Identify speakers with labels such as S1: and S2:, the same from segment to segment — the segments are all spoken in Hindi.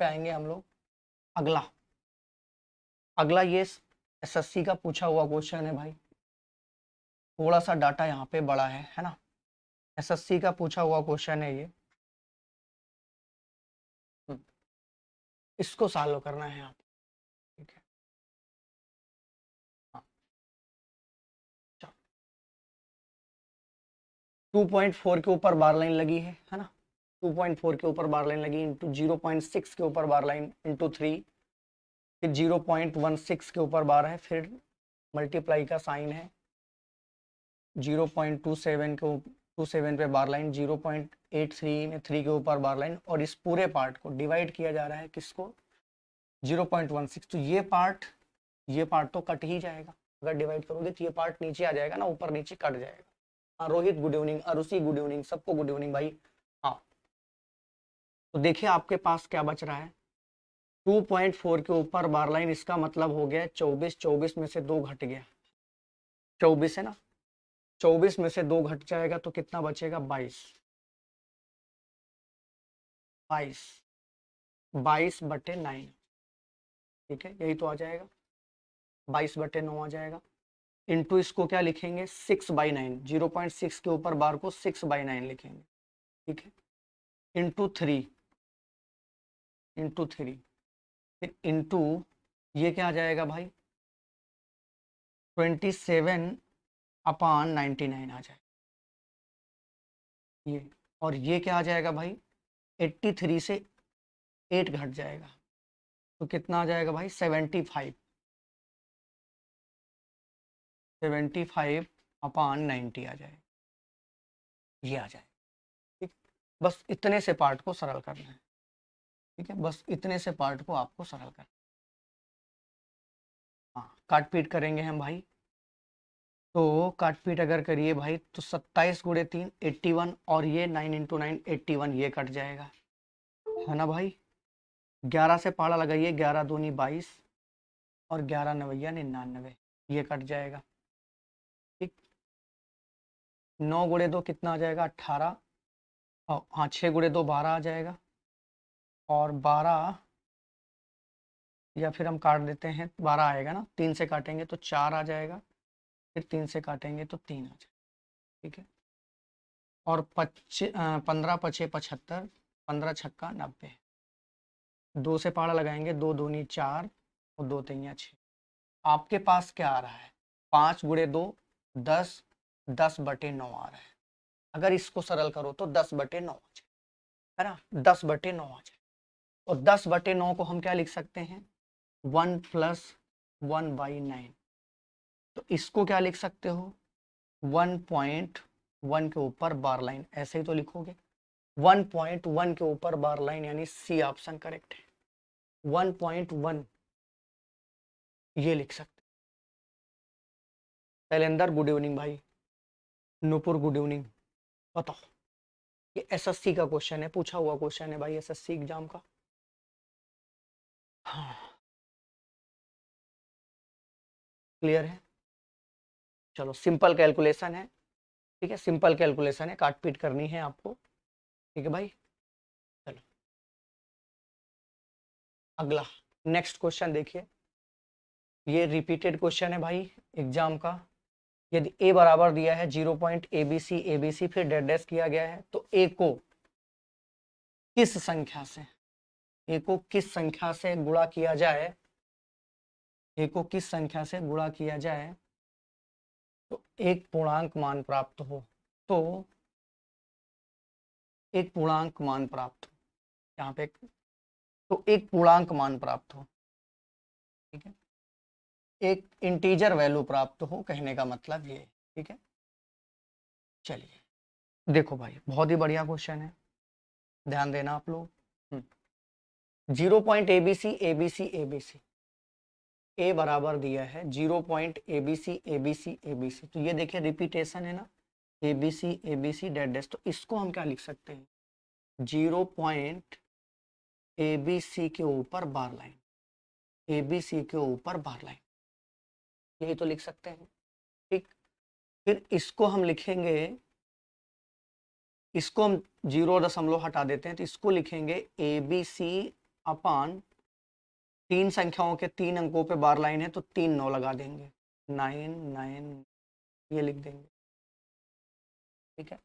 S1: पे आएंगे हम लोग। अगला अगला ये एसएससी का पूछा हुआ क्वेश्चन है भाई। थोड़ा सा डाटा यहाँ पे बड़ा है ना। एसएससी का पूछा हुआ क्वेश्चन है ये। इसको सॉल्व करना है आप। ठीक है, हाँ। 2.4 के ऊपर बार लाइन लगी है ना। 2.4 के ऊपर बार लाइन लगी इंटू 0.6 के ऊपर बार लाइन इंटू 3, फिर 0.16 के ऊपर बार है, फिर मल्टीप्लाई का साइन है, 0.27 के 27 पे बार लाइन, 0.83 में 3 के ऊपर बार लाइन, और इस पूरे पार्ट को डिवाइड किया जा रहा है किसको, 0.16। तो ये पार्ट तो कट ही जाएगा। अगर डिवाइड करोगे तो ये पार्ट नीचे आ जाएगा ना, ऊपर नीचे कट जाएगा। हाँ Rohit good evening, Arushi good evening, सबको गुड इवनिंग भाई। हाँ तो देखिए आपके पास क्या बच रहा है, 2.4 के ऊपर बार लाइन, इसका मतलब हो गया 24, 24 में से 2 घट गया, 24 है ना, 24 में से 2 घट जाएगा तो कितना बचेगा, 22, 22/9। ठीक है, यही तो आ जाएगा, 22/9 आ जाएगा। इंटू इसको क्या लिखेंगे, 6/9, 0.6 के ऊपर बार को 6/9 लिखेंगे। ठीक है, इंटू थ्री, फिर इंटू ये क्या आ जाएगा भाई, 27/99 आ जाएगा ये। और ये क्या आ जाएगा भाई, 83 से 8 घट जाएगा तो कितना आ जाएगा भाई, 75, 75/90 आ जाएगा, ये आ जाएगा। ठीक, बस इतने से पार्ट को सरल करना है। ठीक है, बस इतने से पार्ट को आपको सरल करना। हाँ काट पीट करेंगे हम भाई, तो काट पीट अगर करिए भाई तो 27 × 3 81, और ये 9 × 9 81, ये कट जाएगा है ना भाई। 11 से पाला लगाइए, 11 दूनी 22, और 11 नवैया 99, ये कट जाएगा। ठीक, 9 × 2 कितना आ जाएगा, 18, और हाँ 6 × 2 12 आ जाएगा, और 12, या फिर हम काट देते हैं, 12 आएगा ना, 3 से काटेंगे तो 4 आ जाएगा, फिर 3 से काटेंगे तो 3 आ जाएगा। ठीक है, और 15 × 5 = 75, 15 × 6 = 90, 2 से पाड़ा लगाएंगे, 2 दूनी 4, और 2 तिया 6। आपके पास क्या आ रहा है, 5 × 2 10, 10/9 आ रहा है। अगर इसको सरल करो तो 10/9 आ जाए, है ना, 10/9 आ जाए। और 10/9 को हम क्या लिख सकते हैं, 1 + 1/9। तो इसको क्या लिख सकते हो, 1.1 के ऊपर बार लाइन, ऐसे ही तो लिखोगे, 1.1 के ऊपर बार लाइन, यानी सी ऑप्शन करेक्ट है, 1.1 ये लिख सकते। शैलेंदर गुड इवनिंग भाई, नूपुर गुड इवनिंग। बताओ, ये एसएससी का क्वेश्चन है, पूछा हुआ क्वेश्चन है भाई, एसएससी एग्जाम का। हाँ क्लियर है, चलो सिंपल कैलकुलेशन है। ठीक है, सिंपल कैलकुलेशन है, काट पीट करनी है आपको। ठीक है भाई, चलो अगला नेक्स्ट क्वेश्चन देखिए, ये रिपीटेड क्वेश्चन है भाई एग्जाम का। यदि a बराबर दिया है 0.abc फिर डेड डैश किया गया है, तो a को किस संख्या से, a को किस संख्या से गुणा किया जाए, a को किस संख्या से गुणा किया जाए तो एक पूर्णांक मान प्राप्त हो, तो एक पूर्णांक मान प्राप्त हो, यहाँ पे तो एक पूर्णांक मान प्राप्त हो। ठीक है, एक इंटीजर वैल्यू प्राप्त हो, कहने का मतलब ये। ठीक है, चलिए देखो भाई, बहुत ही बढ़िया क्वेश्चन है, ध्यान देना आप लोग। 0.abc ए बराबर दिया है 0.abc तो ये देखिए रिपीटेशन है ना, abc डेड डैश, तो इसको हम क्या लिख सकते हैं, 0.abc के ऊपर बार लाइन, abc के ऊपर बार लाइन, यही तो लिख सकते हैं। ठीक, फिर इसको हम लिखेंगे, इसको हम 0 दशमलव हटा देते हैं, तो इसको लिखेंगे abc अपान 3 संख्याओं के 3 अंकों पे बार लाइन है तो 3 9 लगा देंगे, 9 9 ये लिख देंगे, ठीक है।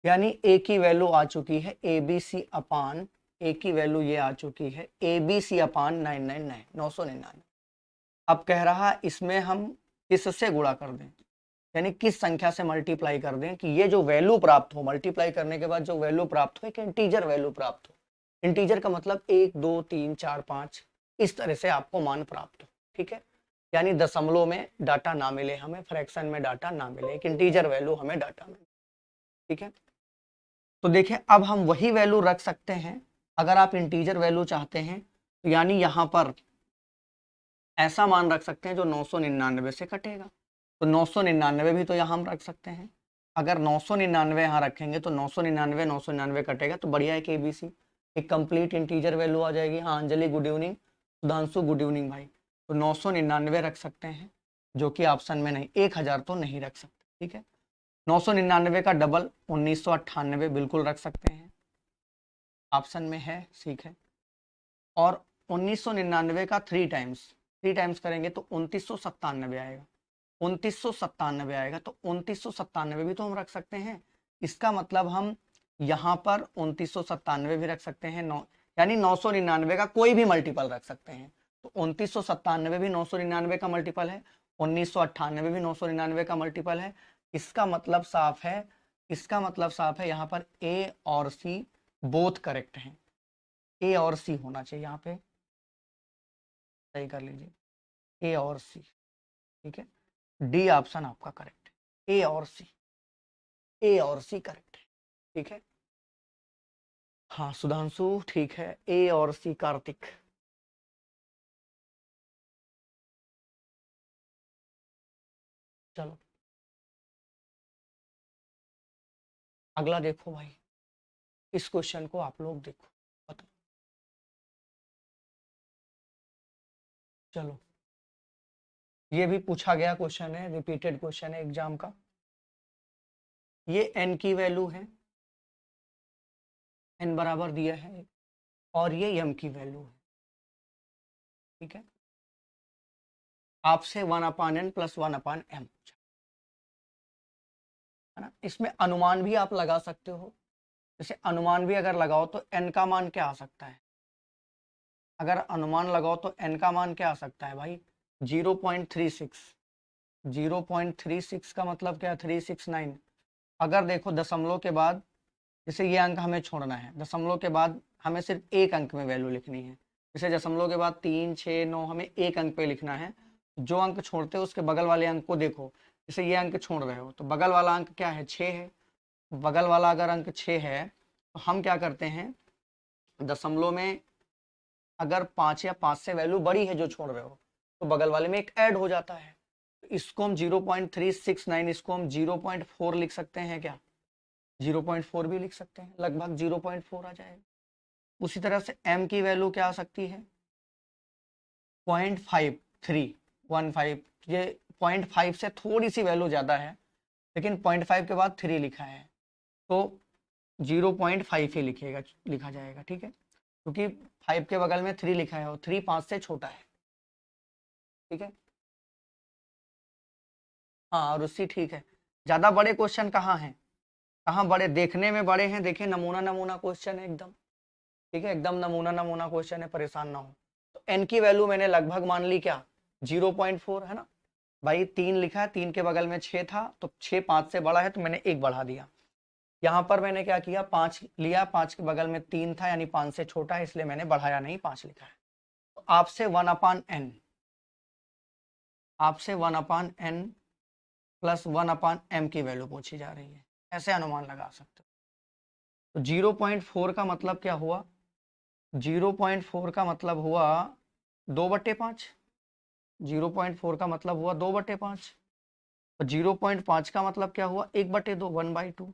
S1: यानी ए की वैल्यू आ चुकी है ABC अपान, ए की वैल्यू ये आ चुकी है ABC अपान 999 999। अब कह रहा इसमें हम किससे गुणा कर दें, यानी किस संख्या से मल्टीप्लाई कर दें कि ये जो वैल्यू प्राप्त हो, मल्टीप्लाई करने के बाद जो वैल्यू प्राप्त हो एक इंटीजर वैल्यू प्राप्त हो। इंटीजर का मतलब 1 2 3 4 5 इस तरह से आपको मान प्राप्त हो, ठीक है। यानी दशमलव में डाटा ना मिले हमें, फ्रैक्शन में डाटा ना मिले, एक इंटीजर वैल्यू हमें डाटा मिले, ठीक है। तो देखिए अब हम वही वैल्यू रख सकते हैं। अगर आप इंटीजर वैल्यू चाहते हैं तो यानी यहाँ पर ऐसा मान रख सकते हैं जो 999 से कटेगा, तो 999 भी तो यहाँ हम रख सकते हैं। अगर 999 यहाँ रखेंगे तो 999 999 कटेगा तो बढ़िया है कि ABC एक कंप्लीट इंटीजर वैल्यू आ जाएगी। हाँ Anjali good evening, Sudhanshu good evening भाई। तो 999 रख सकते हैं जो कि ऑप्शन में नहीं, 1000 तो नहीं रख सकते, ठीक है। 999 का डबल 1998 बिल्कुल रख सकते हैं, ऑप्शन में है, ठीक है। और 1999 का 3 टाइम्स करेंगे तो 2997 आएगा, 2997 आएगा। तो 2997 भी तो हम रख सकते हैं। इसका मतलब हम यहाँ पर 2997 भी रख सकते हैं, यानी 999 का कोई भी मल्टीपल रख सकते हैं। तो 2997 भी 999 का मल्टीपल है, 1998 भी 999 का मल्टीपल है। इसका मतलब साफ है, इसका मतलब साफ है यहाँ पर A और C बोथ करेक्ट हैं। A और C होना चाहिए यहाँ पे, सही कर लीजिए, A और C, ठीक है। डी ऑप्शन आपका करेक्ट है, A और C, A और C करेक्ट है, ठीक है। हाँ सुधांशु ठीक है, A और C कार्तिक। चलो अगला देखो भाई, इस क्वेश्चन को आप लोग देखो, बताओ। चलो ये भी पूछा गया क्वेश्चन है, रिपीटेड क्वेश्चन है एग्जाम का। ये n की वैल्यू है, n बराबर दिया है, और ये m की वैल्यू है, ठीक है। आपसे 1/n + 1/m है ना। इसमें अनुमान भी आप लगा सकते हो, जैसे अनुमान भी अगर लगाओ तो n का मान क्या आ सकता है, अगर अनुमान लगाओ तो n का मान क्या आ सकता है भाई, 0.36। 0.36 का मतलब क्या, 369। अगर देखो दशमलव के बाद, जैसे ये अंक हमें छोड़ना है, दशमलव के बाद हमें सिर्फ एक अंक में वैल्यू लिखनी है। जैसे दशमलव के बाद 3 6 9 हमें एक अंक पे लिखना है। जो अंक छोड़ते हो उसके बगल वाले अंक को देखो, जैसे ये अंक छोड़ रहे हो तो बगल वाला अंक क्या है, 6 है। बगल वाला अगर अंक 6 है तो हम क्या करते हैं, दशमलव में अगर 5 या 5 से वैल्यू बड़ी है जो छोड़ रहे हो तो बगल वाले में एक ऐड हो जाता है। तो इसको हम 0.369, इसको हम 0.4 लिख सकते हैं क्या, 0.4 भी लिख सकते हैं, लगभग 0.4 आ जाएगा। उसी तरह से m की वैल्यू क्या आ सकती है, 0.5315। ये 0.5 से थोड़ी सी वैल्यू ज़्यादा है, लेकिन 0.5 के बाद 3 लिखा है तो 0.5 ही लिखा जाएगा, ठीक है। क्योंकि 5 के बगल में 3 लिखा है और 3 5 से छोटा है, ठीक है। हाँ और उससे ठीक है। ज़्यादा बड़े क्वेश्चन कहाँ हैं, कहाँ बड़े, देखने में बड़े हैं, देखें नमूना नमूना क्वेश्चन है एकदम, ठीक है, एकदम नमूना नमूना क्वेश्चन है, परेशान ना हो। तो n की वैल्यू मैंने लगभग मान ली क्या, 0.4 है ना भाई, 3 लिखा है, 3 के बगल में 6 था तो 6 5 से बड़ा है तो मैंने 1 बढ़ा दिया। यहाँ पर मैंने क्या किया, 5 लिया, 5 के बगल में 3 था यानी 5 से छोटा है इसलिए मैंने बढ़ाया नहीं, 5 लिखा है। तो आपसे 1/n, आपसे 1/n + 1/m की वैल्यू पूछी जा रही है, ऐसे अनुमान लगा सकते हो। तो 0.4 का मतलब क्या हुआ, 0.4 का मतलब हुआ 2/5, 0.4 का मतलब हुआ 2/5, और 0.5 का मतलब क्या हुआ 1/2, 1/2।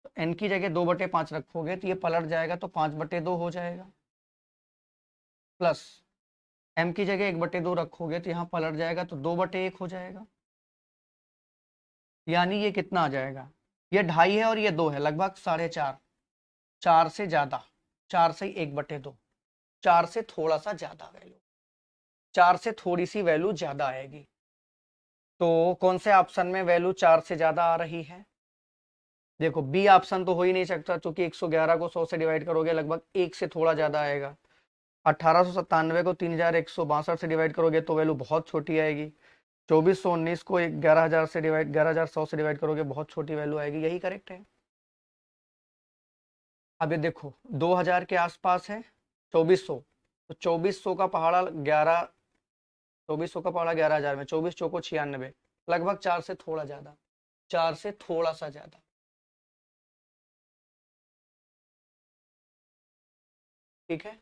S1: तो n की जगह 2/5 रखोगे तो ये पलट जाएगा तो 5/2 हो जाएगा, प्लस m की जगह 1/2 रखोगे तो यहाँ पलट जाएगा तो 2/1 हो जाएगा। यानी ये कितना आ जाएगा, ये 2.5 है और ये 2 है, लगभग 4.5, 4 से ज़्यादा, 4 से 1/2, 4 से थोड़ा सा ज्यादा वैल्यू, 4 से थोड़ी सी वैल्यू ज्यादा आएगी। तो कौन से ऑप्शन में वैल्यू 4 से ज्यादा आ रही है? देखो बी ऑप्शन तो हो ही नहीं सकता, क्योंकि 111 को 100 से डिवाइड करोगे लगभग 1 से थोड़ा ज्यादा आएगा। 1897 को 3162 से डिवाइड करोगे तो वैल्यू बहुत छोटी आएगी। 2419 को 11,000 से डिवाइड 11,100 से डिवाइड करोगे, बहुत छोटी वैल्यू आएगी। यही करेक्ट है। अब ये देखो 2000 के आसपास है 2400, तो 2400 का पहाड़ा 11, 2400 का पहाड़ा 11,000 में 24 चौको 96, लगभग 4 से थोड़ा ज्यादा, 4 से थोड़ा सा ज्यादा। ठीक है,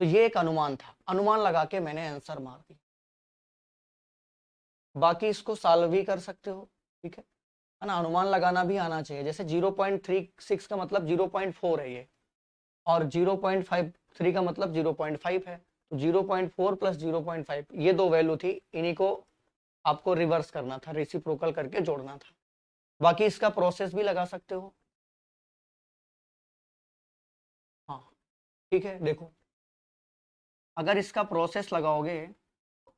S1: तो ये एक अनुमान था, अनुमान लगा के मैंने आंसर मार दिया। बाकी इसको सॉल्व भी कर सकते हो। ठीक है ना, अनुमान लगाना भी आना चाहिए। जैसे 0.36 का मतलब 0.4 है ये, और 0.53 का मतलब 0.5 है, तो 0.4 प्लस 0.5 ये दो वैल्यू थी, इन्हीं को आपको रिवर्स करना था, रेसिप्रोकल करके जोड़ना था। बाकी इसका प्रोसेस भी लगा सकते हो। हाँ ठीक है, देखो अगर इसका प्रोसेस लगाओगे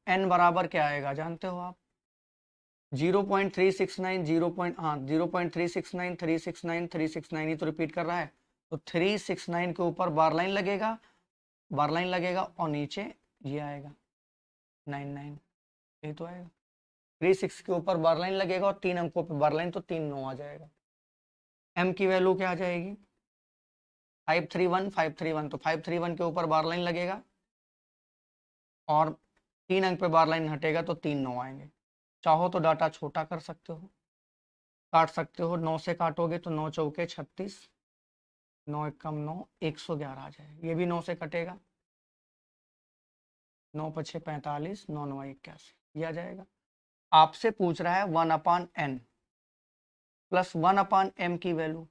S1: n बराबर क्या आएगा जानते हो आप? 0.369 0.369 369 369, ये तो रिपीट कर रहा है, तो 369 के ऊपर बार लाइन लगेगा, बार लाइन लगेगा और नीचे ये आएगा 99, यही तो आएगा। 36 के ऊपर बार लाइन लगेगा और 3 अंकों पे बार लाइन, तो 39 आ जाएगा। m की वैल्यू क्या आ जाएगी? 531 531, तो 531 के ऊपर बार लाइन लगेगा और 3 अंक पे बार लाइन हटेगा, तो 39 आएंगे। चाहो तो डाटा छोटा कर सकते हो, काट सकते हो, 9 से काटोगे तो 9 चौके 36, 9 एकम 9, 111 आ जाएगा। ये भी 9 से कटेगा, 9 पछे 45, 9 9 81, ये आ जाएगा। आपसे पूछ रहा है 1/n प्लस 1/m की वैल्यू।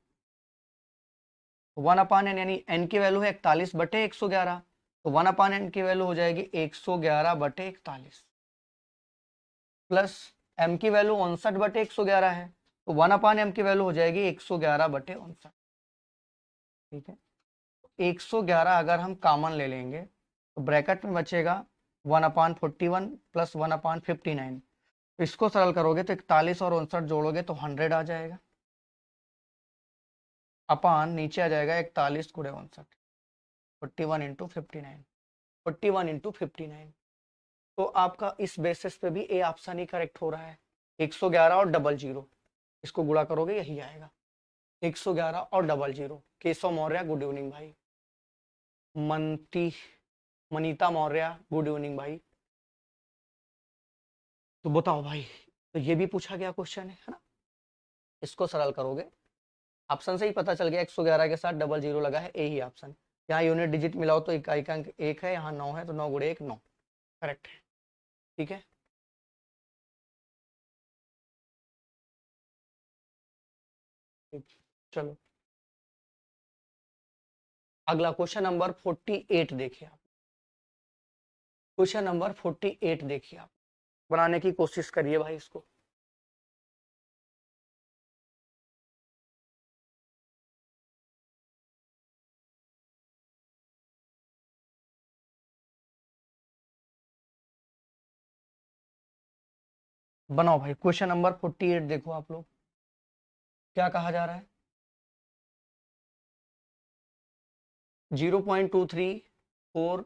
S1: 1/n यानी n की वैल्यू है 41/111, तो 1/n की वैल्यू हो जाएगी 111/41, प्लस m की वैल्यू 59/111 है, तो 1/m की वैल्यू हो जाएगी 111/59। ठीक है, 111 अगर हम कॉमन ले लेंगे तो ब्रैकेट में बचेगा 1/41 प्लस 1/59, तो इसको सरल करोगे तो 41 और 59 जोड़ोगे तो 100 आ जाएगा, अपान नीचे आ जाएगा 41 गुणे 59, 41 इंटू 59, 41 इंटू 59। तो आपका इस बेसिस पे भी ए ऑप्शन ही करेक्ट हो रहा है। 111 और 00, इसको गुणा करोगे यही आएगा, 111 और 00। केशव मौर्य गुड इवनिंग भाई। मनती मनीता मौर्य गुड इवनिंग भाई। तो बताओ भाई, तो ये भी पूछा गया क्वेश्चन है ना, इसको सरल करोगे, ऑप्शन से ही पता चल गया 111 के साथ 00 लगा है, ए ही ऑप्शन। यहाँ यूनिट डिजिट मिलाओ तो इकाई का अंक 1 है, यहाँ 9 है, तो 9 गुणे 1 9, करेक्ट है। ठीक है, चलो अगला क्वेश्चन नंबर 48 देखिए आप। क्वेश्चन नंबर 48 देखिए आप, बनाने की कोशिश करिए भाई इसको। बनाओ भाई, क्वेश्चन नंबर 48 देखो आप लोग, क्या कहा जा रहा है? 0.234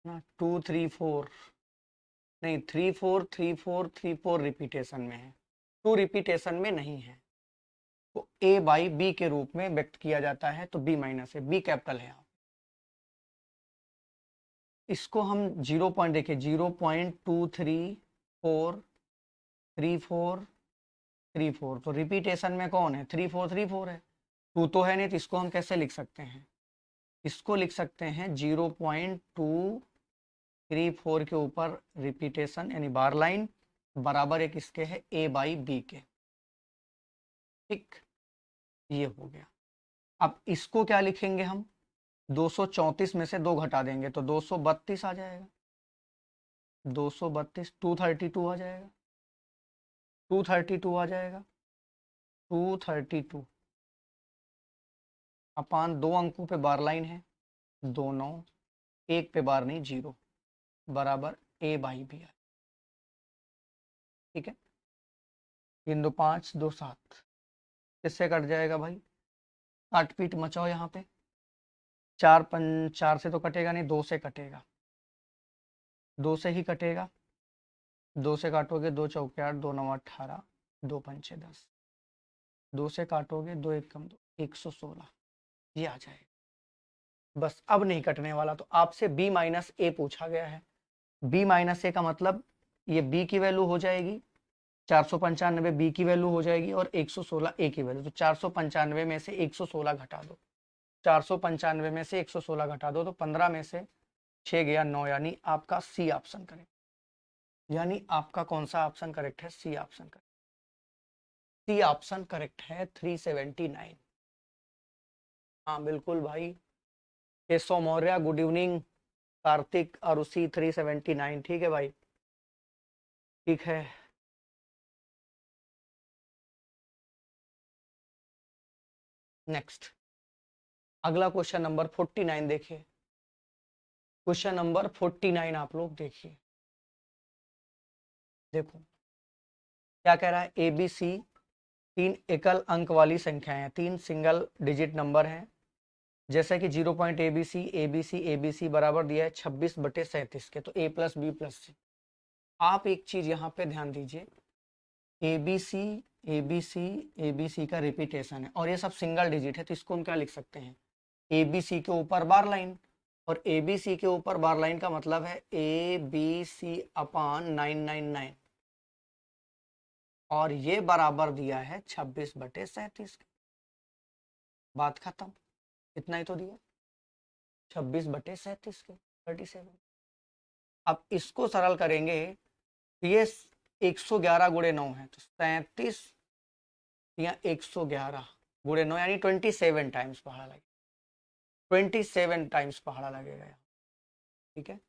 S1: ना 234, नहीं 343434 रिपीटेशन में है, 2 रिपीटेशन में नहीं है, तो a बाई बी के रूप में व्यक्त किया जाता है, तो b माइनस है, b कैपिटल है। आप इसको हम 0 पॉइंट देखिए, 0.23434, तो रिपीटेशन में कौन है? 3434 है, 2 तो है नहीं, तो इसको हम कैसे लिख सकते हैं? इसको लिख सकते हैं 0.234 के ऊपर रिपीटेशन यानी बार लाइन बराबर एक इसके है a बाई बी के। ठीक, ये हो गया। अब इसको क्या लिखेंगे हम? 234 में से 2 घटा देंगे तो 232 आ जाएगा, 232, 232 आ जाएगा, 232 आ जाएगा, 232। अपान 2 अंकों पे बार लाइन है, 2 9, 1 पे बार नहीं 0, बराबर a बाई बी। ठीक है, 3 2 5 2 7, किससे कट जाएगा भाई? काट पीट मचाओ यहाँ पे। 4 से तो कटेगा नहीं, 2 से कटेगा, 2 से ही कटेगा। 2 से काटोगे 2 चौके 8, 2 9 18, 2 पंचे 10, 2 से काटोगे 2 1 कम 2, 116, ये आ जाएगा। बस अब नहीं कटने वाला। तो आपसे b माइनस ए पूछा गया है। b माइनस ए का मतलब ये b की वैल्यू हो जाएगी, 495 b की वैल्यू हो जाएगी और 116 a की वैल्यू। तो 495 में से 116 घटा दो, 495 में से 116 घटा दो तो 15 में से 6 गया 9, यानी आपका सी ऑप्शन करेक्ट। यानी आपका कौन सा ऑप्शन करेक्ट है? C option correct. C option correct है 379। हाँ बिल्कुल भाई, केशव मौर्य गुड इवनिंग, कार्तिक अरुषि 379। ठीक है भाई, ठीक है। नेक्स्ट, अगला क्वेश्चन नंबर 49 देखिए। क्वेश्चन नंबर 49 आप लोग देखिए। देखो क्या कह रहा है, ए बी सी 3 एकल अंक वाली संख्याएं हैं, 3 सिंगल डिजिट नंबर हैं। जैसे कि 0 पॉइंट ए बी सी बराबर दिया है 26/37 के। तो A plus B plus C. आप एक चीज यहाँ पे ध्यान दीजिए, A B C A B C A B C का रिपीटेशन है और ये सब सिंगल डिजिट है। तो इसको हम क्या लिख सकते हैं? ए बी सी के ऊपर बार लाइन, और ए बी सी के ऊपर बार लाइन का मतलब है ए बी सी अपान 999, और ये बराबर दिया है 26/37 के। बात खत्म, इतना ही तो दिया, 26/37 के 37। अब इसको सरल करेंगे, ये 111 गुणे 9 है, तो 37 या 111 गुणे 9 यानी 27 टाइम्स पहाड़ा लगेगा, 27 टाइम्स पहाड़ा लगेगा यहाँ। ठीक है,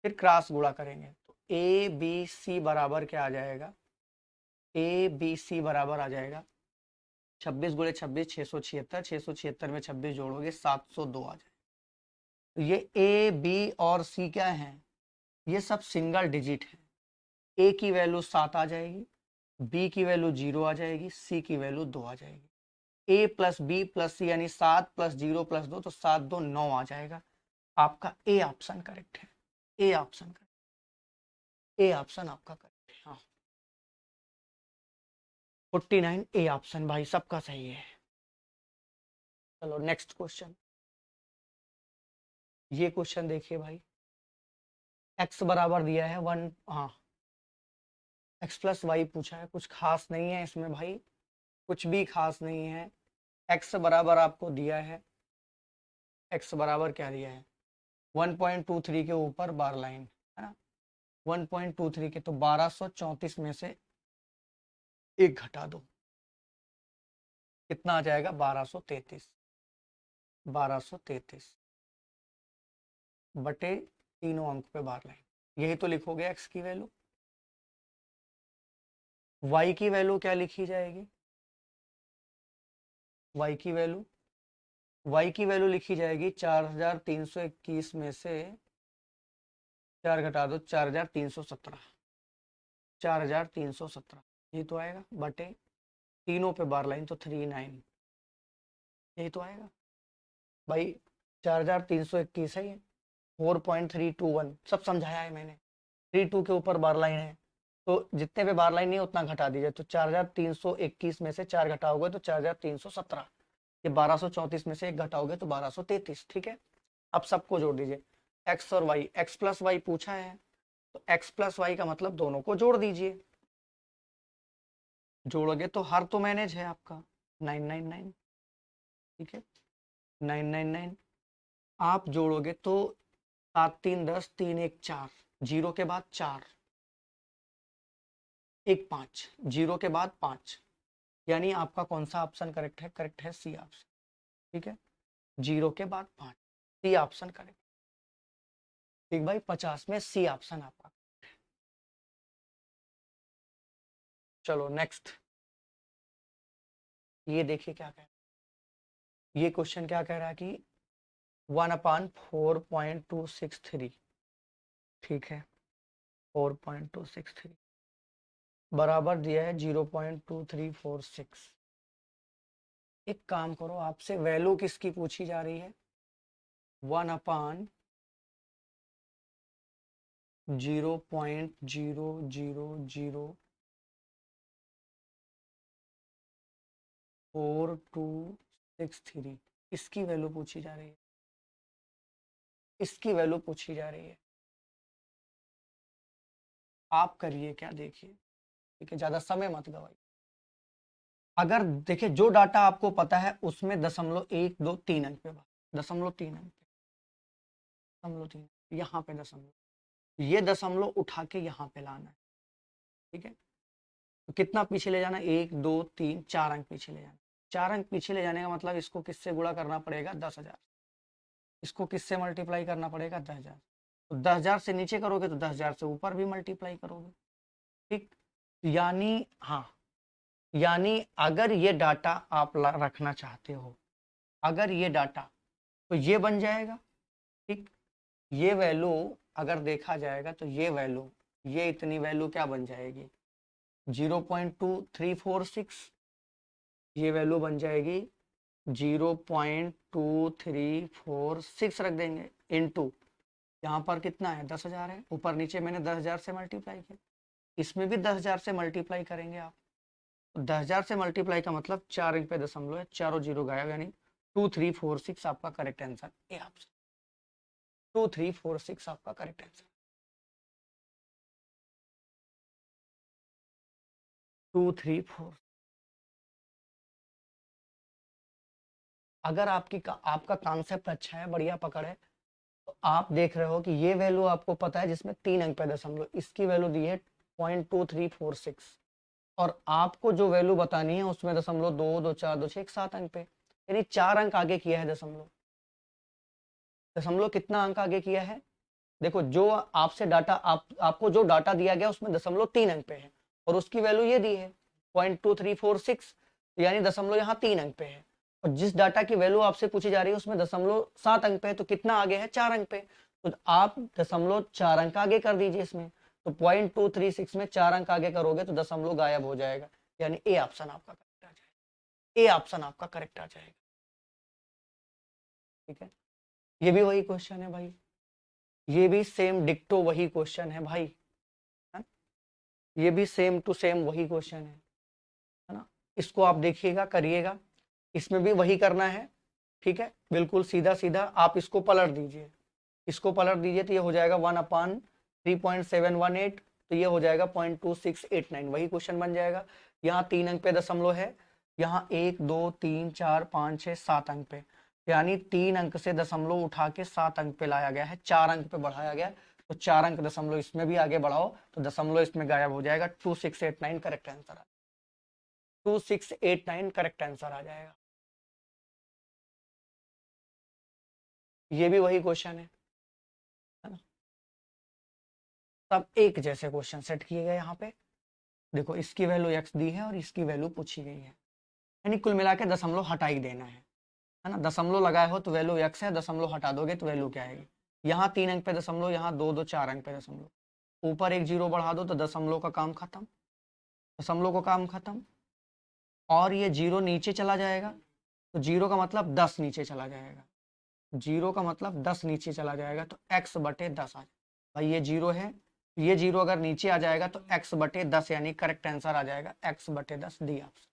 S1: फिर क्रॉस गुणा करेंगे तो ए बी सी बराबर क्या आ जाएगा? ए बी सी बराबर आ जाएगा 26 गुणे 26 676, 676 में 26 जोड़ोगे 702 आ जाएगा। तो ये ए बी और सी क्या है? ये सब सिंगल डिजिट है। ए की वैल्यू 7 आ जाएगी, बी की वैल्यू 0 आ जाएगी, सी की वैल्यू 2 आ जाएगी। ए प्लस बी प्लस सी यानी 7 प्लस 0 प्लस 2, तो 7 2 9 आ जाएगा। आपका ए ऑप्शन करेक्ट है, A option correct, A option आपका करेक्ट है। हाँ 49 ए ऑप्शन भाई सबका सही है। चलो नेक्स्ट क्वेश्चन, ये क्वेश्चन देखिए भाई। एक्स बराबर दिया है 1, हाँ एक्स प्लस वाई पूछा है, कुछ खास नहीं है इसमें भाई, कुछ भी खास नहीं है। एक्स बराबर आपको दिया है, एक्स बराबर क्या दिया है? 1.23 के ऊपर बार लाइन है ना, 1.23 के, तो 1234 में से एक घटा दो, कितना आ जाएगा? 1233, 1233 बटे तीनों अंक पे बार लाइन। यही तो लिखोगे एक्स की वैल्यू। वाई की वैल्यू क्या लिखी जाएगी? वाई की वैल्यू, वाई की वैल्यू लिखी जाएगी 4321 में से 4 घटा दो, 4317, 4317 ये तो आएगा, बटे तीनों पे बार लाइन तो 39, यही तो आएगा भाई। 4321 है ये, 4.321 सब समझाया है मैंने। 32 के ऊपर बार लाइन है, तो जितने पे बार लाइन नहीं है उतना घटा दीजिए। तो 4321 में से 4 घटाओगे तो 4317, ये 1234 में से एक घटाओगे तो 1233। ठीक है, अब सबको जोड़ दीजिए, एक्स और वाई, एक्स प्लस वाई पूछा है तो एक्स प्लस वाई का मतलब दोनों को जोड़ दीजिए। जोड़ोगे तो हर तो मैनेज है आपका 999। ठीक है, 999 आप जोड़ोगे तो 7 3 10, 3 1 4, जीरो के बाद 4, 1 5, जीरो के बाद 5, यानी आपका कौन सा ऑप्शन करेक्ट है? करेक्ट है सी ऑप्शन। ठीक है, जीरो के बाद 5, सी ऑप्शन करेक्ट। ठीक भाई, 50 में सी ऑप्शन आपका। चलो नेक्स्ट, ये देखिए क्या कहते हैं। ये क्वेश्चन क्या कह रहा है कि 1/4.263, ठीक है, 4.263 बराबर दिया है 0.2346। एक काम करो, आपसे वैल्यू किसकी पूछी जा रही है? 1/0.0004263, इसकी वैल्यू पूछी जा रही है, इसकी वैल्यू पूछी जा रही है। आप करिए क्या, देखिए, ठीक है, ज्यादा समय मत गवाइए। अगर देखिए जो डाटा आपको पता है उसमें 0.123 अंक पे बात, 0.3 अंक पे, 0.3, यहाँ पे दशमलव, ये दशमलव उठा के यहाँ पे लाना है, ठीक है। तो कितना पीछे ले जाना? 1 2 3 4 अंक पीछे ले जाना। 4 अंक पीछे ले जाने का मतलब इसको किससे गुणा करना पड़ेगा? 10,000। इसको किससे मल्टीप्लाई करना पड़ेगा? 10,000। तो 10,000 से नीचे करोगे तो 10,000 से ऊपर भी मल्टीप्लाई करोगे, ठीक। यानी हाँ, यानी अगर ये डाटा आप रखना चाहते हो, अगर ये डाटा, तो ये बन जाएगा, ठीक। ये वैल्यू अगर देखा जाएगा तो ये वैल्यू, ये इतनी वैल्यू क्या बन जाएगी? 0.2346। ये वैल्यू बन जाएगी 0.2346 रख देंगे, इनटू यहाँ पर कितना है? 10,000 है, ऊपर नीचे मैंने 10,000 से मल्टीप्लाई किया, इसमें भी 10,000 से मल्टीप्लाई करेंगे आप। 10,000 से मल्टीप्लाई का मतलब 4 अंक पे दशमलव है, चारों जीरो गायब, यानी 2346 आपका करेक्ट आंसर। ए ऑप्शन 2346 आपका करेक्ट आंसर। 234। अगर आपका कॉन्सेप्ट अच्छा है, बढ़िया पकड़ है, तो आप देख रहे हो कि ये वैल्यू आपको पता है जिसमें 3 अंक पे दशमलव, इसकी वैल्यू दी है 0.2346, और आपको जो वैल्यू बतानी है उसमें दशमलव 2 2 4 2 6 7 अंक पे, यानी 4 अंक आगे किया है दशमलव। दशमलव कितना अंक आगे किया है? देखो, जो आपसे डाटा आपको जो डाटा दिया गया उसमें दशमलव 3 अंक पे है, और उसकी वैल्यू ये दी है 0.2346, यानी दशमलव यहाँ 3 अंक पे है। और जिस डाटा की वैल्यू आपसे पूछी जा रही है उसमें दशमलव 7 अंक पे है, तो कितना आगे है? 4 अंक पे। तो आप दशमलव 4 अंक आगे कर दीजिए इसमें, तो 0.236 में 4 अंक आगे करोगे तो दशमलव गायब हो जाएगा, यानी ए ऑप्शन आपका करेक्ट आ जाएगा। ए ऑप्शन आपका करेक्ट आ जाएगा, ठीक है। ये भी वही क्वेश्चन है भाई, ये भी सेम डिक्टो वही क्वेश्चन है भाई, है? ये भी सेम टू सेम वही क्वेश्चन है ना। इसको आप देखिएगा, करिएगा, इसमें भी वही करना है, ठीक है, बिल्कुल सीधा सीधा आप इसको पलट दीजिए, इसको पलट दीजिए तो ये हो जाएगा 1/3.718, तो ये हो जाएगा 0.2689, वही क्वेश्चन बन जाएगा। यहाँ 3 अंक पे दशमलव है, यहाँ 1 2 3 4 5 6 7 अंक पे, यानी 3 अंक से दशमलव उठा के 7 अंक पे लाया गया है, 4 अंक पे बढ़ाया गया, तो 4 अंक दशमलव इसमें भी आगे बढ़ाओ तो दशमलव इसमें गायब हो जाएगा। 2689 करेक्ट आंसर, 2689 करेक्ट आंसर आ जाएगा। ये भी वही क्वेश्चन है ना। सब एक जैसे क्वेश्चन सेट किए गए यहाँ पे। देखो, इसकी वैल्यू x दी है और इसकी वैल्यू पूछी गई है, यानी कुल मिला के दशमलव हटा ही देना है ना। दशमलव लगाए हो तो वैल्यू x है, दशमलव हटा दोगे तो वैल्यू क्या आएगी? यहाँ 3 अंक पे दशमलव, यहाँ 2 2 4 अंक पे दशमलव, ऊपर एक जीरो बढ़ा दो तो दशमलव का काम खत्म, दशमलव का काम खत्म। और ये जीरो नीचे चला जाएगा, तो जीरो का मतलब 10 नीचे चला जाएगा, जीरो का मतलब 10 नीचे चला जाएगा, तो x/10 आ जाएगा। भाई ये जीरो है, ये जीरो अगर नीचे आ जाएगा तो x/10, यानी करेक्ट आंसर आ जाएगा x/10 डी ऑप्शन।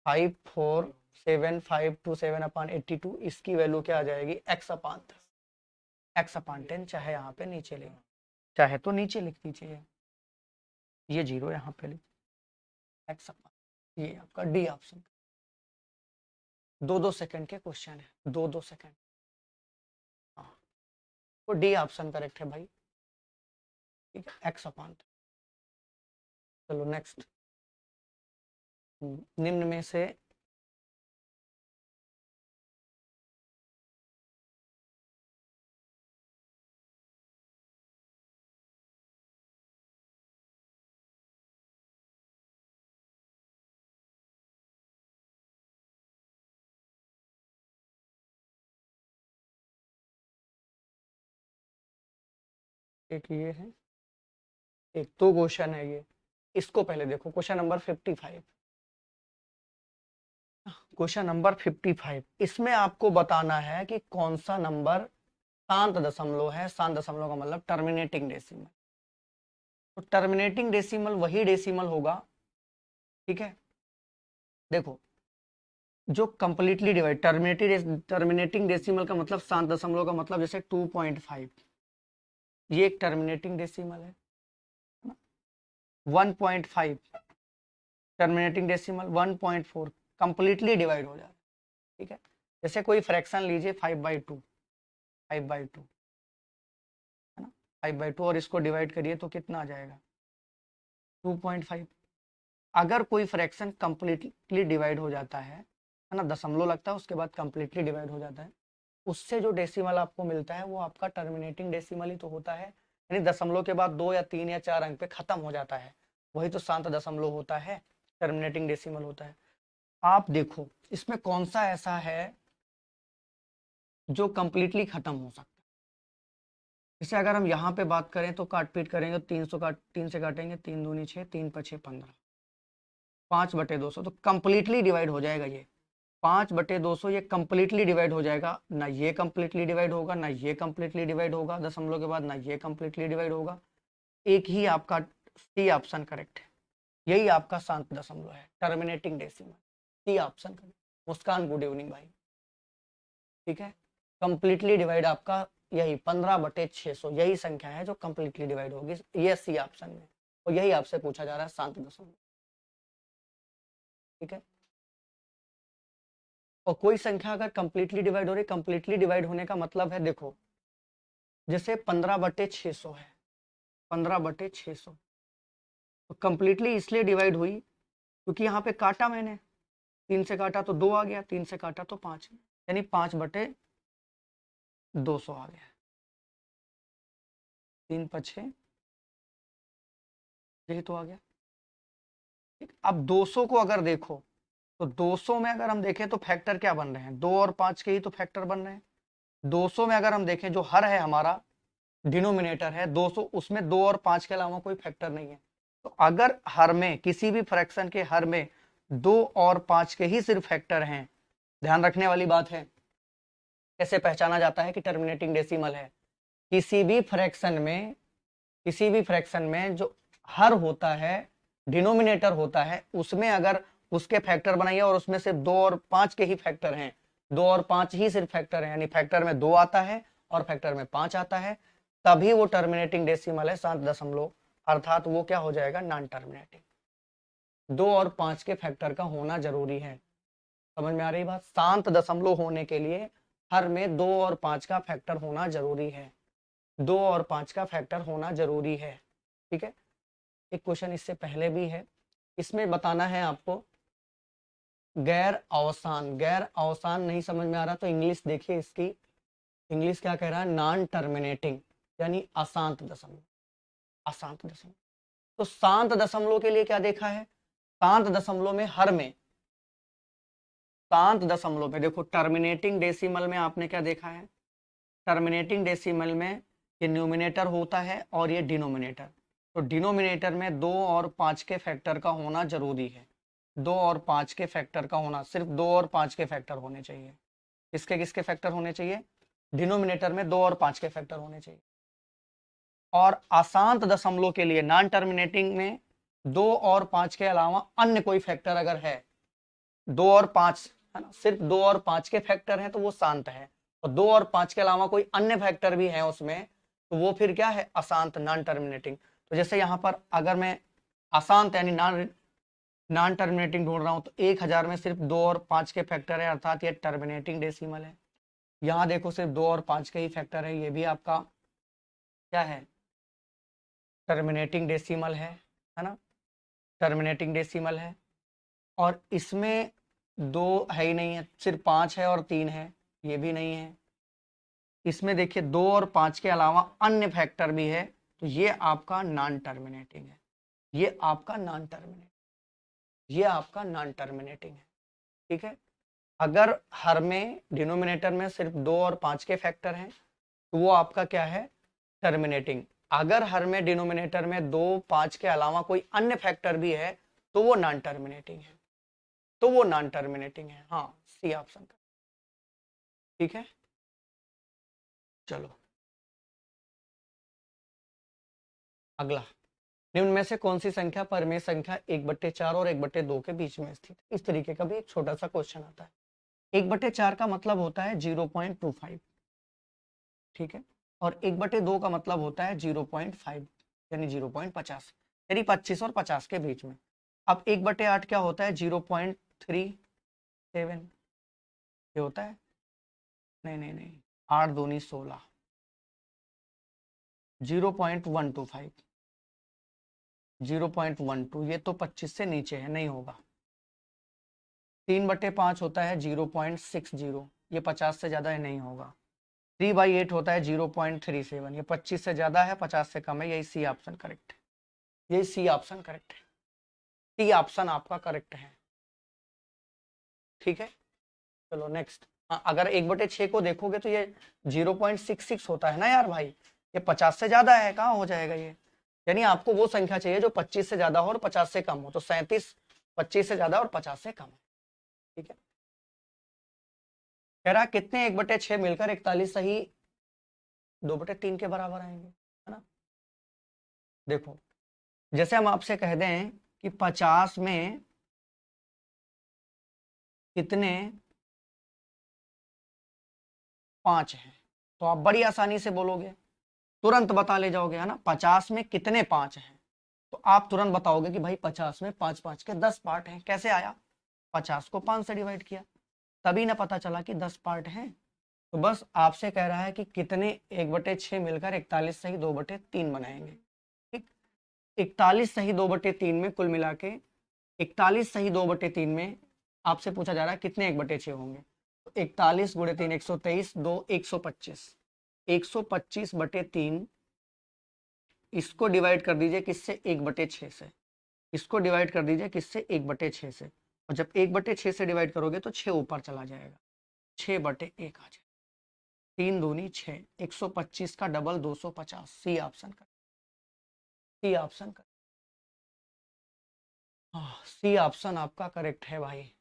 S1: 547,527/82, इसकी वैल्यू क्या आ जाएगी? x/10, x/10, चाहे यहाँ पे नीचे लिख, चाहे तो नीचे लिख दीजिए, ये जीरो यहाँ पे लिख, x/, ये आपका डी ऑप्शन। 2 2 सेकंड के क्वेश्चन है, 2 2 सेकंड। हाँ, तो डी ऑप्शन करेक्ट है भाई, ठीक है, x/। चलो नेक्स्ट, निम्न में से एक ये है, एक तो क्वेश्चन है ये, इसको पहले देखो। क्वेश्चन नंबर 55, क्वेश्चन नंबर 55, इसमें आपको बताना है कि कौन सा नंबर शांत दशमलव है। शांत दशमलव का मतलब टर्मिनेटिंग डेसिमल। तो टर्मिनेटिंग डेसिमल वही डेसिमल होगा, ठीक है। देखो, जो कंप्लीटली डिवाइड, टर्मिनेटिंग डेसिमल का मतलब शांत दशमलव का मतलब जैसे 2.5, ये एक टर्मिनेटिंग डेसिमल है ना। 1.5 टर्मिनेटिंग डेसिमल, 1.4 कंप्लीटली डिवाइड हो जाता है, ठीक है। जैसे कोई फ्रैक्शन लीजिए 5/2, 5/2 है ना, 5/2, और इसको डिवाइड करिए तो कितना आ जाएगा 2.5। अगर कोई फ्रैक्शन कंप्लीटली डिवाइड हो जाता है ना, दशमलव लगता है उसके बाद कंप्लीटली डिवाइड हो जाता है, उससे जो डेसिमल आपको मिलता है वो आपका टर्मिनेटिंग डेसिमल ही तो होता है। यानी दशमलव के बाद 2 या 3 या 4 अंक पे खत्म हो जाता है, वही तो शांत दशमलव होता है, टर्मिनेटिंग डेसिमल होता है। आप देखो इसमें कौन सा ऐसा है जो कंप्लीटली खत्म हो सकता है। जैसे अगर हम यहाँ पे बात करें तो काट पीट करेंगे, 3 से काटेंगे, 3 दूनी 6, 3 5 15, 5/200 तो कंप्लीटली डिवाइड हो जाएगा ये। 5/200 ये कंप्लीटली डिवाइड हो जाएगा, ना ये कंप्लीटली डिवाइड होगा, ना ये कंप्लीटली डिवाइड होगा दशमलव के बाद, ना ये कंप्लीटली डिवाइड होगा। एक ही आपका सी ऑप्शन करेक्ट है, यही आपका शांत दशमलव है, terminating decimal, C option correct. Muskan good evening भाई, ठीक है। कंप्लीटली डिवाइड आपका यही 15/600, यही संख्या है जो कंप्लीटली डिवाइड होगी, ये सी ऑप्शन में, और यही आपसे पूछा जा रहा है शांत दशमलव, ठीक है। और कोई संख्या अगर कंप्लीटली डिवाइड हो रही, कंप्लीटली डिवाइड होने का मतलब है, देखो जैसे 15/600 है, 15/600 तो कंप्लीटली इसलिए डिवाइड हुई क्योंकि यहाँ पे काटा मैंने, 3 से काटा तो 2 आ गया, 3 से काटा तो 5, यानी 5/200 आ गया। 3 5 यही तो आ गया, ठीक। अब 200 को अगर देखो तो 200 में अगर हम देखें तो फैक्टर क्या बन रहे हैं, 2 और 5 के ही तो फैक्टर बन रहे हैं। 200 में अगर हम देखें जो हर है हमारा, डिनोमिनेटर है 200, उसमें 2 और 5 के अलावा कोई फैक्टर नहीं है। तो अगर हर में, किसी भी फ्रैक्शन के हर में 2 और 5 के ही सिर्फ फैक्टर हैं, ध्यान रखने वाली बात है। कैसे पहचाना जाता है कि टर्मिनेटिंग डेसिमल है? किसी भी फ्रैक्शन में, किसी भी फ्रैक्शन में जो हर होता है, डिनोमिनेटर होता है, उसमें अगर उसके फैक्टर बनाइए और उसमें सिर्फ 2 और 5 के ही फैक्टर हैं, 2 और 5 ही सिर्फ फैक्टर हैं, यानी फैक्टर में 2 आता है और फैक्टर में 5 आता है, तभी वो टर्मिनेटिंग डेसिमल है, शांत दशमलव, अर्थात वो क्या हो जाएगा, नॉन टर्मिनेटिंग। 2 और 5 के फैक्टर का होना जरूरी है, समझ में आ रही बात? शांत दशमलव होने के लिए हर में 2 और 5 का फैक्टर होना जरूरी है, 2 और 5 का फैक्टर होना जरूरी है, ठीक है। एक क्वेश्चन इससे पहले भी है, इसमें बताना है आपको गैर अवसान। गैर अवसान नहीं समझ में आ रहा तो इंग्लिश देखिए इसकी, इंग्लिश क्या कह रहा है, नॉन टर्मिनेटिंग, यानी अशांत दशमलव, अशांत दशमलव। तो शांत दशमलव के लिए क्या देखा है, शांत दशमलव में हर में, शांत दशमलव में देखो टर्मिनेटिंग डेसिमल में आपने क्या देखा है, टर्मिनेटिंग डेसिमल में ये न्यूमिनेटर होता है और ये डिनोमिनेटर। तो डिनोमिनेटर में 2 और 5 के फैक्टर का होना जरूरी है, 2 और 5 के फैक्टर का होना, सिर्फ 2 और 5 के फैक्टर होने चाहिए। किसके किसके फैक्टर होने चाहिए, डिनोमिनेटर में 2 और 5 के फैक्टर होने चाहिए। और अशांत दशमलव के लिए नॉन टर्मिनेटिंग में 2 और 5 के अलावा अन्य कोई फैक्टर अगर है, 2 और 5 है ना, सिर्फ 2 और 5 के फैक्टर हैं तो वो शांत है, और 2 और 5 के अलावा कोई अन्य फैक्टर भी है उसमें, तो वो फिर क्या है, अशांत, नॉन टर्मिनेटिंग। तो जैसे यहाँ पर अगर मैं अशांत यानी नॉन टर्मिनेटिंग ढूंढ रहा हूँ तो 1000 में सिर्फ 2 और 5 के फैक्टर है, अर्थात ये टर्मिनेटिंग डेसिमल है। यहाँ देखो सिर्फ 2 और 5 के ही फैक्टर है, ये भी आपका क्या है, टर्मिनेटिंग डेसिमल है ना, टर्मिनेटिंग डेसिमल है। और इसमें 2 है ही नहीं है, सिर्फ 5 है और 3 है, ये भी नहीं है। इसमें देखिए 2 और 5 के अलावा अन्य फैक्टर भी है, तो ये आपका नॉन टर्मिनेटिंग है, ये आपका नॉन टर्मिनेटिंग, ये आपका नॉन टर्मिनेटिंग है, ठीक है। अगर हर में, डिनोमिनेटर में सिर्फ 2 और 5 के फैक्टर हैं तो वो आपका क्या है, टर्मिनेटिंग। अगर हर में डिनोमिनेटर में 2 5 के अलावा कोई अन्य फैक्टर भी है तो वो नॉन टर्मिनेटिंग है, तो वो नॉन टर्मिनेटिंग है। हाँ, सी ऑप्शन का। ठीक है, चलो अगला। निम्न में से कौन सी संख्या परमेय संख्या 1/4 और 1/2 के बीच में स्थित है? इस तरीके का भी एक छोटा सा क्वेश्चन आता है। 1/4 का मतलब होता है 0.25, ठीक है, और 1/2 का मतलब होता है 0.5 यानी 0.50, यानी 25 और 50 के बीच में। अब 1/8 क्या होता है? 0.37 ये होता है। नहीं नहीं नहीं, 8 दूनी 16, 0.125, 0.12, ये तो 25 से नीचे है, नहीं होगा। 3/5 होता है 0.60, ये 50 से ज्यादा है, नहीं होगा। 3/8 होता है 0.37, ये 25 से ज्यादा है, 50 से कम है, यही सी ऑप्शन करेक्ट है, यही सी ऑप्शन करेक्ट है, सी ऑप्शन आपका करेक्ट है। ठीक है, चलो नेक्स्ट। अगर 1/6 को देखोगे तो ये 0.66 होता है ना यार भाई, ये 50 से ज्यादा है, कहाँ हो जाएगा ये? यानी आपको वो संख्या चाहिए जो 25 से ज्यादा हो और 50 से कम हो, तो 37 25 से ज्यादा और 50 से कम है। ठीक है, कह रहा कितने 1/6 मिलकर 41 सही 2/3 के बराबर आएंगे, है ना? देखो, जैसे हम आपसे कह दें कि 50 में कितने 5 हैं, तो आप बड़ी आसानी से बोलोगे, तुरंत बता ले जाओगे, है ना? 50 में कितने 5 हैं, तो आप तुरंत बताओगे कि भाई 50 में 5 5 के 10 पार्ट हैं। कैसे आया? 50 को 5 से डिवाइड किया, तभी ना पता चला कि 10 पार्ट हैं। तो बस आपसे कह रहा है कि कितने 1/6 मिलकर 41 सही 2/3 बनाएंगे। ठीक, 41 सही 2/3 में कुल मिला के 41 सही 2/3 में आपसे पूछा जा रहा है कितने 1/6 होंगे। तो 41 गुणे 3 123, 2 125, 125/3, इसको डिवाइड कर दीजिए किससे? 1/6 से। इसको डिवाइड कर दीजिए किससे? 1/6 से। और जब 1/6 से डिवाइड करोगे तो 6 ऊपर चला जाएगा, 6/1 आ जाएगा। 3 दूनी 6, 125 का डबल 250, सी ऑप्शन का, सी ऑप्शन का। हाँ, सी ऑप्शन आपका करेक्ट है भाई।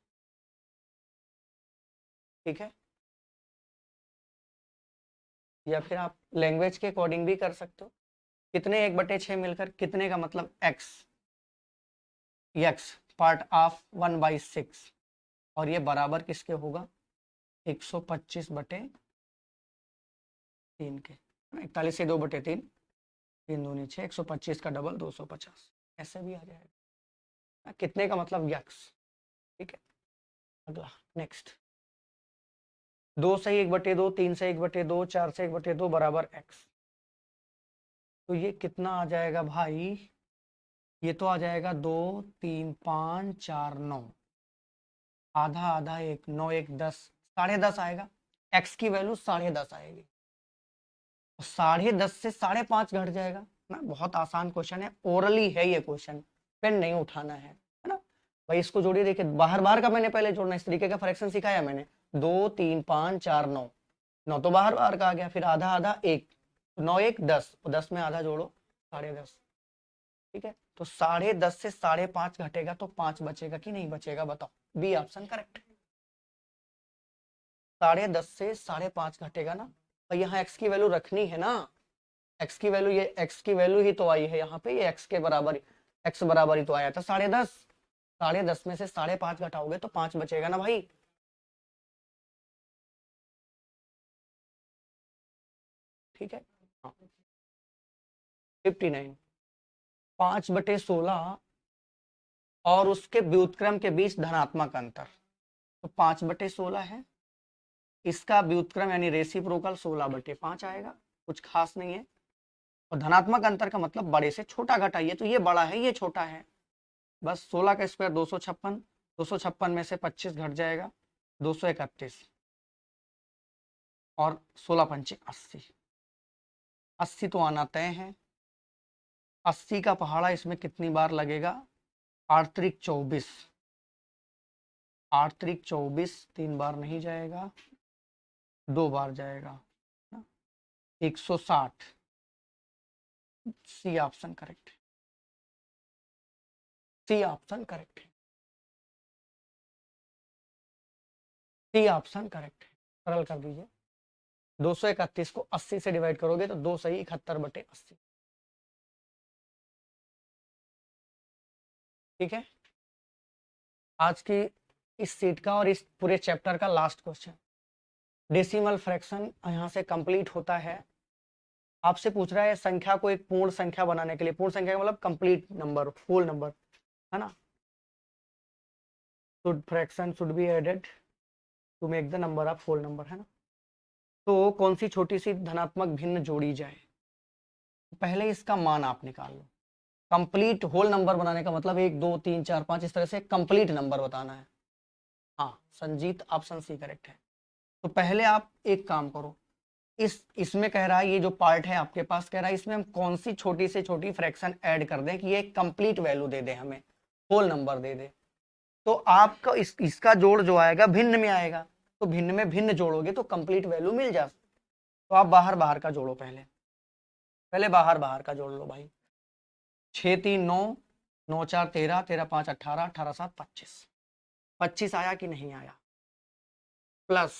S1: ठीक है, या फिर आप लैंग्वेज के अकॉर्डिंग भी कर सकते हो। कितने 1/6 मिलकर कितने का मतलब x, x पार्ट ऑफ 1/6, और ये बराबर किसके होगा? 125/3 के, 41 से 2/3, 3 दूनी 6, 125 का डबल 250, ऐसे भी आ जाएगा। कितने का मतलब यक्स। ठीक है, अगला नेक्स्ट। 2 से 1/2, 3 से 1/2, 4 से 1/2 बराबर x, तो ये कितना आ जाएगा भाई? ये तो आ जाएगा 2 3 5 4 9, आधा आधा 1, 9 1 10, 10.5 आएगा। x की वैल्यू 10.5 आएगी, 10.5 से 5.5 घट जाएगा ना। बहुत आसान क्वेश्चन है, ओरली है ये क्वेश्चन, पेन नहीं उठाना है ना भाई। इसको जोड़िए, देखिए बाहर बाहर का मैंने पहले जोड़ना, इस तरीके का फ्रैक्शन सिखाया मैंने। 2 3 5 4 9, 9 तो बाहर बाहर का आ गया, फिर आधा आधा 1, 9 1 10, 10 में आधा जोड़ो 10.5। ठीक है, तो 10.5 से 5.5 घटेगा तो 5 बचेगा कि नहीं बचेगा? बताओ, बी ऑप्शन करेक्ट। 10.5 से 5.5 घटेगा ना, और यहाँ x की वैल्यू रखनी है ना, x की वैल्यू, ये x की वैल्यू ही तो आई है यहाँ पे, ये x के बराबर, x बराबर ही तो आया था 10.5। 10.5 में से 5.5 घटाओगे तो 5 बचेगा ना भाई। ठीक है, 59, 5/16 और उसके व्युत्क्रम के बीच धनात्मक अंतर, तो 5/16 है, इसका व्युत्क्रम यानी रेसिप्रोकल 16/5 आएगा, कुछ खास नहीं है। और धनात्मक अंतर का मतलब बड़े से छोटा घटाइए, तो ये बड़ा है ये छोटा है, बस 16 का स्क्वायर 256, 256 में से 25 घट जाएगा 231, और 16 पंचे 80, 80 तो आना तय है। 80 का पहाड़ा इसमें कितनी बार लगेगा? 8 त्रिक 24, 8 त्रिक 24, 3 बार नहीं जाएगा, 2 बार जाएगा, 160, सी ऑप्शन करेक्ट है, सी ऑप्शन करेक्ट है, सी ऑप्शन करेक्ट है। सरल कर दीजिए, 231 को 80 से डिवाइड करोगे तो 2 सही 71/80। ठीक है, आज की इस सीट का और इस पूरे चैप्टर का लास्ट क्वेश्चन। डेसिमल फ्रैक्शन यहाँ से कंप्लीट होता है। आपसे पूछ रहा है संख्या को एक पूर्ण संख्या बनाने के लिए, पूर्ण संख्या का मतलब कंप्लीट नंबर, होल नंबर, है ना। Should fraction should be added to make the number of whole number, है ना। तो कौन सी छोटी सी धनात्मक भिन्न जोड़ी जाए, पहले इसका मान आप निकाल लो। कंप्लीट होल नंबर बनाने का मतलब 1 2 3 4 5 इस तरह से कंप्लीट नंबर बताना है। हाँ, संजीत ऑप्शन सी करेक्ट है। तो पहले आप एक काम करो, इसमें कह रहा है, ये जो पार्ट है आपके पास कह रहा है इसमें हम कौन सी छोटी से छोटी फ्रैक्शन ऐड कर दें कि ये कंप्लीट वैल्यू दे दे, हमें होल नंबर दे दे। तो आपका इसका जोड़ जो आएगा भिन्न में आएगा, तो भिन्न में भिन्न जोड़ोगे तो कंप्लीट वैल्यू मिल जा। तो आप बाहर बाहर का जोड़ो, पहले पहले बाहर बाहर का जोड़ लो भाई। 6 3 9, 9 4 13, 13 5 18, 18 7 25, 25 आया कि नहीं आया, प्लस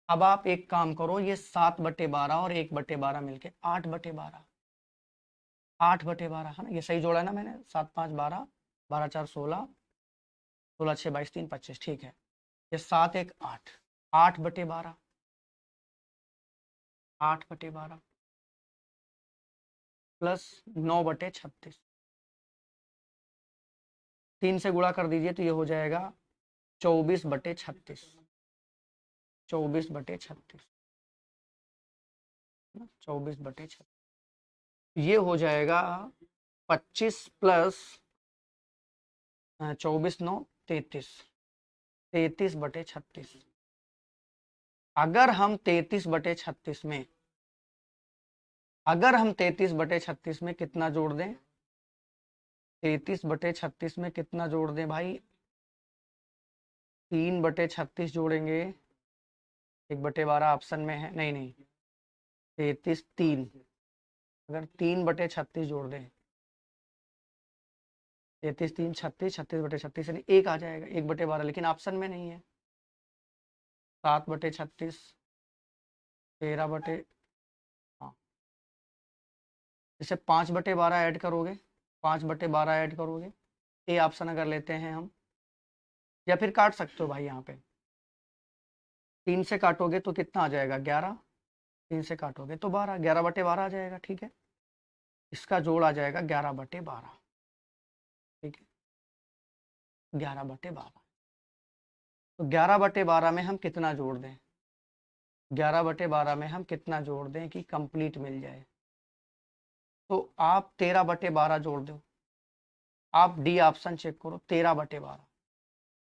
S1: अब आप एक काम करो, ये 7/12 और 1/12 मिलके 8/12, 8/12 है ना, ये सही जोड़ा है ना मैंने, 7 5 12, 12 4 16, 16 6 22 3 25, ठीक है। ये 7 1 8, 8/12, 8/12 प्लस 9/36, 3 से गुणा कर दीजिए तो ये हो जाएगा 24/36, 24/36, 24/36, ये हो जाएगा 25 प्लस 24 9 33, 33/36। अगर हम 33/36 में, अगर हम 33/36 में कितना जोड़ दें, 33/36 में कितना जोड़ दें भाई, 3/36 जोड़ेंगे, 1/12 ऑप्शन में है, नहीं नहीं, 33 3, अगर 3/36 जोड़ दें, 33 3 36, 36/36 यानी 1 आ जाएगा, 1/12, लेकिन ऑप्शन में नहीं है। 7/36, 13 बटे, हाँ, जैसे 5/12 ऐड करोगे, 5/12 ऐड करोगे, ए ऑप्शन अगर लेते हैं हम, या फिर काट सकते हो भाई, यहाँ पे 3 से काटोगे तो कितना आ जाएगा 11, 3 से काटोगे तो 12, 11/12 आ जाएगा, ठीक है। इसका जोड़ आ जाएगा 11/12, ठीक है, 11/12। तो 11/12 में हम कितना जोड़ दें, 11/12 में हम कितना जोड़ दें कि कंप्लीट मिल जाए, तो आप 13/12 जोड़ दो। आप डी ऑप्शन चेक करो, 13/12,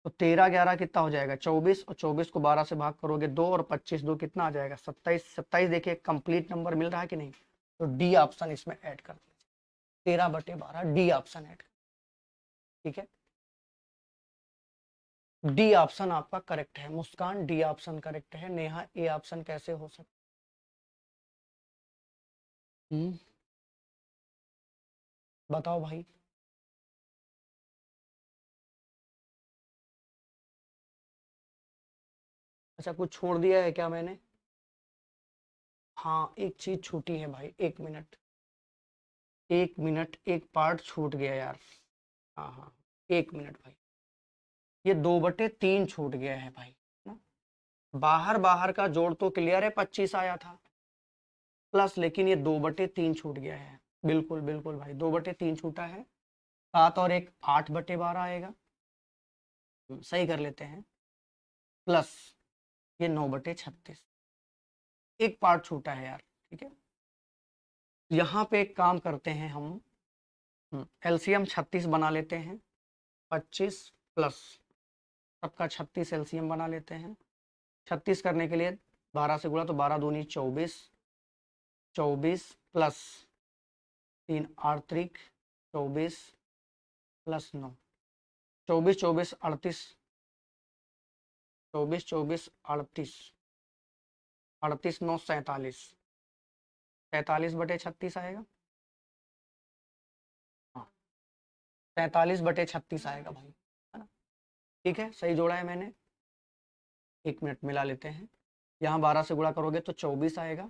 S1: तो 13 11 कितना हो जाएगा 24, और 24 को 12 से भाग करोगे 2, और 25 2 कितना आ जाएगा 27, 27 देखिए कंप्लीट नंबर मिल रहा है कि नहीं, तो डी ऑप्शन इसमें ऐड कर दीजिए, 13/12 डी ऑप्शन ऐड, ठीक है। डी ऑप्शन आपका करेक्ट है, मुस्कान डी ऑप्शन करेक्ट है, नेहा ए ऑप्शन कैसे हो सकता। बताओ भाई। अच्छा, कुछ छोड़ दिया है क्या मैंने, हाँ एक चीज छूटी है भाई, 1 मिनट, 1 मिनट, एक पार्ट छूट गया यार, हाँ हाँ, 1 मिनट भाई, ये 2/3 छूट गया है भाई ना। बाहर बाहर का जोड़ तो क्लियर है, 25 आया था प्लस, लेकिन ये 2/3 छूट गया है, बिल्कुल बिल्कुल भाई, 2/3 छूटा है। 7 और 1 8/12 आएगा, सही कर लेते हैं, प्लस ये 9/36, एक पार्ट छूटा है यार, ठीक है। यहाँ पे एक काम करते हैं हम, एलसीएम 36 बना लेते हैं, 25 प्लस सबका 36 एलसीएम बना लेते हैं। 36 करने के लिए 12 से गुणा, तो 12 दूनी 24, 24 प्लस 3 8 24 प्लस 9, 24 24 38, 24 24 38, 38 9 47, 43/36 आएगा। हाँ, 43/36 आएगा भाई, है ना। ठीक है, सही जोड़ा है मैंने। 1 मिनट मिला लेते हैं। यहाँ 12 से गुणा करोगे तो 24 आएगा,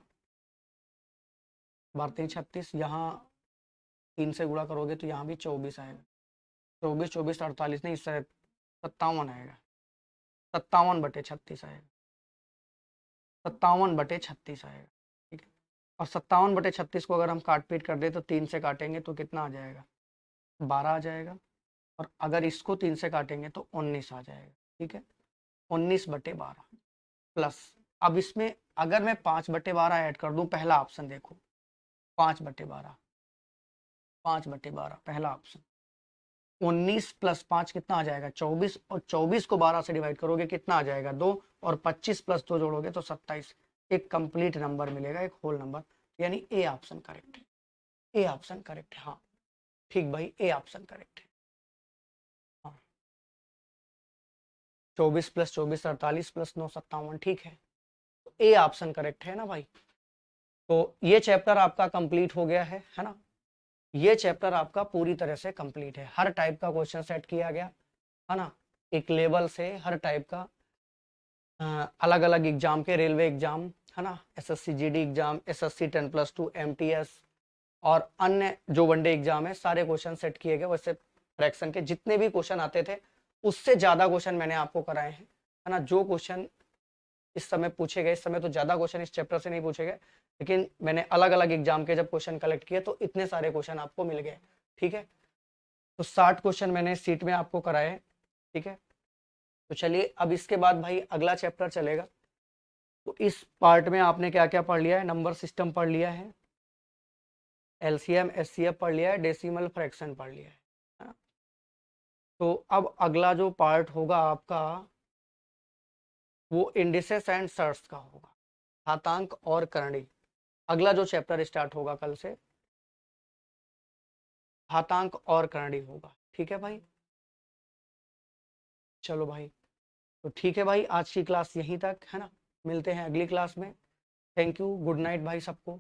S1: 12×3 = 36। यहाँ 3 से गुणा करोगे तो यहाँ भी 24 आएगा। 24 24 48 नहीं, 57 आएगा। 57/36 आएगा। 57/36 आएगा। ठीक है, और 57/36 को अगर हम काट पीट कर दे तो 3 से काटेंगे तो कितना आ जाएगा, 12 आ जाएगा। और अगर इसको 3 से काटेंगे तो 19 आ जाएगा। ठीक है, 19/12 प्लस, अब इसमें अगर मैं 5/12 ऐड कर दूं, पहला ऑप्शन देखो, 5/12, 5/12 पहला ऑप्शन। 19 + 5 कितना आ जाएगा, 24, और 24 को 12 से डिवाइड करोगे कितना आ जाएगा, 2, और 25 + 2 जोड़ोगे तो 27। एक कंप्लीट नंबर मिलेगा, एक होल नंबर, यानी ए ऑप्शन करेक्ट है। ए ऑप्शन करेक्ट है, हाँ ठीक भाई, ए ऑप्शन करेक्ट है। हाँ, 24 + 24 48 + 9 57, ठीक है, तो ए ऑप्शन करेक्ट है ना भाई। तो ये चैप्टर आपका कंप्लीट हो गया है ना। ये चैप्टर आपका पूरी तरह से कंप्लीट है, हर टाइप का क्वेश्चन सेट किया गया है ना। एक लेवल से हर टाइप का अलग अलग एग्जाम के, रेलवे एग्जाम है ना, SSC GD exam, SSC 10+2 MTS और अन्य जो वनडे एग्जाम है, सारे क्वेश्चन सेट किए गए। वैसे फ्रैक्शन के जितने भी क्वेश्चन आते थे उससे ज्यादा क्वेश्चन मैंने आपको कराए हैं, है ना। जो क्वेश्चन इस समय पूछे गए, इस समय तो ज्यादा क्वेश्चन इस चैप्टर से नहीं पूछे गए, लेकिन मैंने अलग अलग एग्जाम के जब क्वेश्चन कलेक्ट किए तो इतने सारे क्वेश्चन आपको मिल गए। ठीक है, तो 60 क्वेश्चन मैंने सीट में आपको कराए। ठीक है, तो चलिए अब इसके बाद भाई अगला चैप्टर चलेगा। तो इस पार्ट में आपने क्या क्या पढ़ लिया है, नंबर सिस्टम पढ़ लिया है, एलसीएम एचसीएफ पढ़ लिया है, डेसिमल फ्रैक्शन पढ़ लिया है ना। तो अब अगला जो पार्ट होगा आपका वो इंडिसेस एंड सर्ट्स का होगा, घातांक और करणी। अगला जो चैप्टर स्टार्ट होगा कल से, घातांक और करणी होगा। ठीक है भाई, चलो भाई, तो ठीक है भाई, आज की क्लास यहीं तक है ना। मिलते हैं अगली क्लास में। थैंक यू, गुड नाइट भाई सबको।